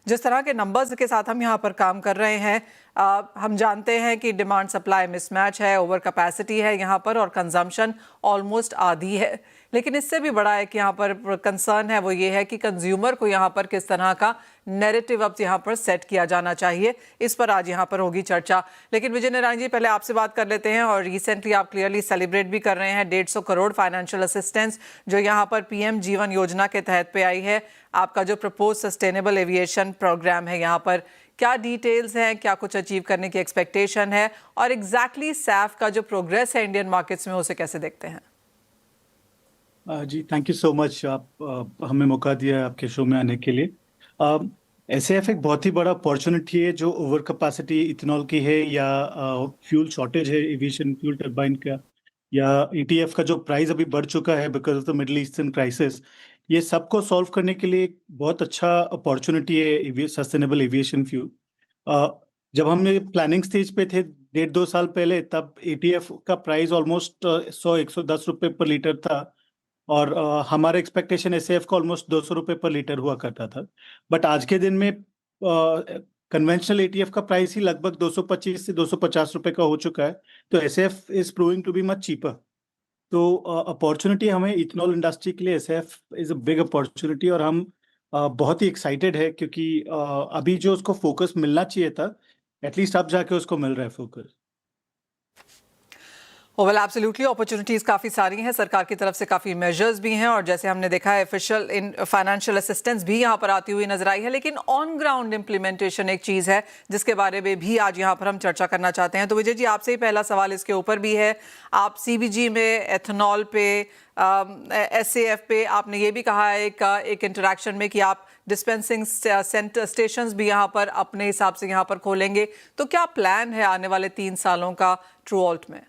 जिस तरह के नंबर्स के साथ हम यहाँ पर काम कर रहे हैं, हम जानते हैं कि डिमांड सप्लाई मिसमैच है, ओवर कैपेसिटी है यहाँ पर और कंजम्पशन ऑलमोस्ट आधी है। लेकिन इससे भी बड़ा है कि यहाँ पर कंसर्न है वो ये है कि कंज्यूमर को यहाँ पर किस तरह का नैरेटिव अब यहाँ पर सेट किया जाना चाहिए। इस पर आज यहाँ पर होगी चर्चा। लेकिन विजय नारायण जी, पहले आपसे बात कर लेते हैं। और रिसेंटली आप क्लियरली सेलिब्रेट भी कर रहे हैं 150 करोड़ फाइनेंशियल असिस्टेंस जो यहाँ पर पीएम जीवन योजना के तहत पे आई है। आपका जो प्रपोज सस्टेनेबल एविएशन प्रोग्राम है, यहाँ पर क्या डिटेल्स हैं, क्या कुछ अचीव करने की एक्सपेक्टेशन है, और एग्जैक्टली सैफ का जो प्रोग्रेस है इंडियन मार्केट्स में उसे कैसे देखते हैं? जी थैंक यू सो मच। आप हमें मौका दिया आपके शो में आने के लिए। एसएएफ एक बहुत ही बड़ा अपॉर्चुनिटी है जो ओवर कैपेसिटी इथेनॉल की है या फ्यूल शॉर्टेज है एविएशन फ्यूल टरबाइन का, या ईटीएफ का जो प्राइस अभी बढ़ चुका है because of the middle Eastern crisis. ये सबको सॉल्व करने के लिए एक बहुत अच्छा अपॉर्चुनिटी है सस्टेनेबल एविएशन फ्यूल। जब हम प्लानिंग स्टेज पे थे 1.5-2 साल पहले, तब एटीएफ का प्राइस ऑलमोस्ट 100-110 रुपये पर लीटर था और हमारा एक्सपेक्टेशन एसएएफ का ऑलमोस्ट 200 रुपये पर लीटर हुआ करता था। बट आज के दिन में कन्वेंशनल एटीएफ का प्राइस ही लगभग 225 से 250 रुपये का हो चुका है। तो SAF is proving to be much cheaper. तो अपॉर्चुनिटी हमें इथेनॉल इंडस्ट्री के लिए SAF is a big opportunity, और हम बहुत ही एक्साइटेड है क्योंकि अभी जो उसको फोकस मिलना चाहिए था, एटलीस्ट अब जाके उसको मिल रहा है फोकस। वेल एब्सोल्युटली, अपॉर्चुनिटीज काफ़ी सारी हैं, सरकार की तरफ से काफ़ी मेजर्स भी हैं, और जैसे हमने देखा है ऑफिशियल इन फाइनेंशियल असिस्टेंस भी यहाँ पर आती हुई नजर आई है। लेकिन ऑन ग्राउंड इम्प्लीमेंटेशन एक चीज़ है जिसके बारे में भी आज यहाँ पर हम चर्चा करना चाहते हैं। तो विजय जी, आपसे ही पहला सवाल इसके ऊपर भी है। आप सीबीजी में एथेनॉल पे, एसएएफ पे आपने ये भी कहा है एक इंटरेक्शन में कि आप डिस्पेंसिंग सेंटर स्टेशंस भी यहाँ पर अपने हिसाब से यहाँ पर खोलेंगे। तो क्या प्लान है आने वाले 3 सालों का ट्रूऑल्ट में?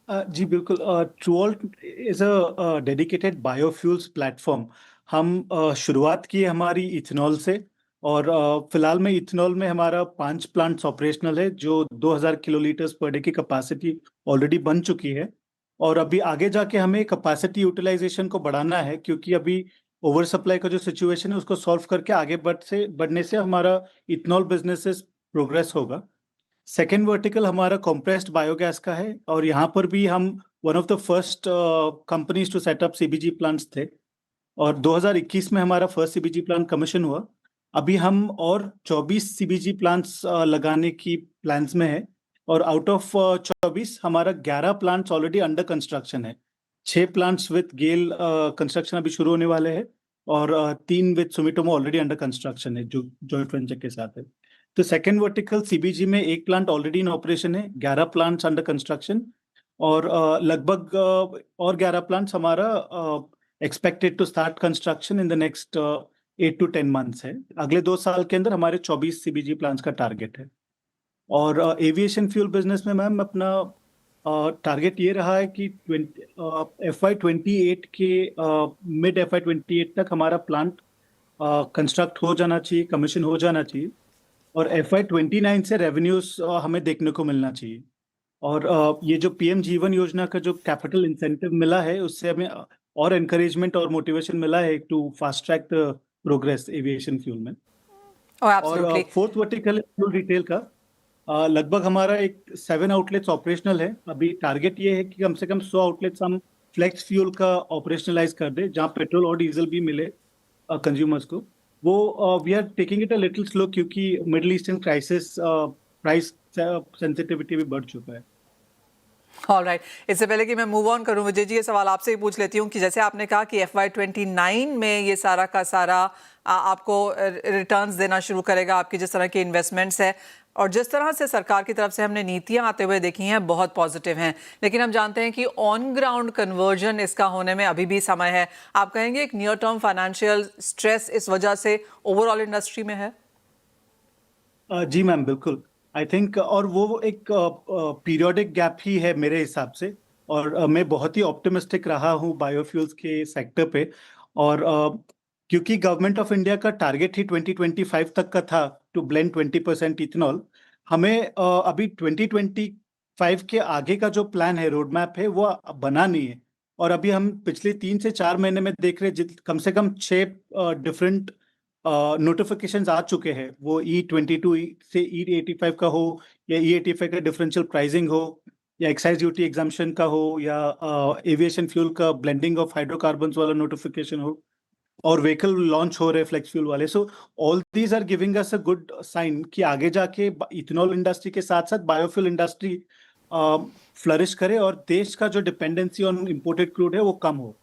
जी बिल्कुल। TruAlt is a dedicated biofuels platform. हम शुरुआत की हमारी इथेनॉल से, और फिलहाल में इथेनॉल में हमारा 5 प्लांट्स ऑपरेशनल है जो 2000 किलोलीटर्स पर डे की कैपेसिटी ऑलरेडी बन चुकी है। और अभी आगे जाके हमें कैपेसिटी यूटिलाइजेशन को बढ़ाना है क्योंकि अभी ओवर सप्लाई का जो सिचुएशन है उसको सॉल्व करके आगे बढ़ने से हमारा इथेनॉल बिजनेस प्रोग्रेस होगा। सेकेंड वर्टिकल हमारा कंप्रेस्ड बायोगैस का है, और यहाँ पर भी हम one of the first companies to set up CBG plants थे, और 2021 में हमारा फर्स्ट सीबीजी प्लांट कमीशन हुआ। अभी हम और 24 सीबीजी प्लांट्स लगाने की प्लान्स में है, और आउट ऑफ 24 हमारा 11 प्लांट्स ऑलरेडी अंडर कंस्ट्रक्शन है। 6 प्लांट्स विद गेल कंस्ट्रक्शन अभी शुरू होने वाले हैं, और 3 with Sumitomo already under construction है जो जॉइंट वेंचर के साथ है। तो सेकेंड वर्टिकल सीबीजी में 1 प्लांट ऑलरेडी इन ऑपरेशन है, 11 प्लांट्स अंडर कंस्ट्रक्शन, और लगभग और 11 प्लांट्स हमारा expected to start construction in the next 8 to 10 months है। अगले 2 साल के अंदर हमारे 24 सीबीजी प्लांट्स का टारगेट है। और एविएशन फ्यूल बिजनेस में मैम अपना टारगेट ये रहा है कि FY28 के मिड FY28 तक हमारा प्लांट कंस्ट्रक्ट हो जाना चाहिए, कमीशन हो जाना चाहिए, और FY29 से रेवेन्यूज हमें देखने को मिलना चाहिए। और ये जो पीएम जीवन योजना का जो कैपिटल इंसेंटिव मिला है उससे हमें और एनकरेजमेंट और मोटिवेशन मिला है to fast track the progress aviation fuel में। और फोर्थ वर्टिकल फ्यूल रिटेल का लगभग हमारा एक 7 आउटलेट्स ऑपरेशनल है। अभी टारगेट ये है कि कम से कम 100 आउटलेट्स हम फ्लेक्स फ्यूल का ऑपरेशनलाइज कर दे जहाँ पेट्रोल और डीजल भी मिले कंज्यूमर्स को। वो we are taking it a little slow क्योंकि Middle Eastern crisis price sensitivity भी बढ़ चुका है। ऑलराइट, इससे पहले कि मैं मूव ऑन करूं विजय जी, ये सवाल आपसे ही पूछ लेती हूँ कि जैसे आपने कहा कि FY29 में ये सारा का सारा आपको रिटर्न्स देना शुरू करेगा, आपकी जिस तरह की इन्वेस्टमेंट्स है और जिस तरह से सरकार की तरफ से हमने नीतियां आते हुए देखी हैं बहुत पॉजिटिव हैं, लेकिन हम जानते हैं कि ऑन ग्राउंड कन्वर्जन इसका होने में अभी भी समय है। आप कहेंगे एक नियर टर्म फाइनेंशियल स्ट्रेस इस वजह से ओवरऑल इंडस्ट्री में है? जी मैम बिल्कुल, आई थिंक, और वो एक पीरियोडिक गैप ही है मेरे हिसाब से। और मैं बहुत ही ऑप्टिमिस्टिक रहा हूँ बायोफ्यूल्स के सेक्टर पे। और क्योंकि गवर्नमेंट ऑफ इंडिया का टारगेट ही 2025 तक का था टू ब्लेंड 20% इथेनॉल, हमें अभी 2025 के आगे का जो प्लान है, रोड मैप है, वो बना नहीं है। और अभी हम पिछले 3 से 4 महीने में देख रहे हैं कम से कम 6 डिफरेंट नोटिफिकेशंस आ चुके हैं, वो E22 से E85 का हो या E85 का डिफरेंशियल प्राइसिंग हो या एक्साइज ड्यूटी एग्जाम्पशन का हो या एविएशन फ्यूल का ब्लेंडिंग ऑफ हाइड्रोकार्बन्स वाला नोटिफिकेशन हो और व्हीकल लॉन्च हो रहे फ्लेक्स फ्यूल वाले। So all these are giving us a good sign कि आगे जाके इथेनॉल इंडस्ट्री के साथ साथ बायोफ्यूल इंडस्ट्री फ्लरिश करे और देश का जो डिपेंडेंसी ऑन इंपोर्टेड क्रूड है वो कम हो।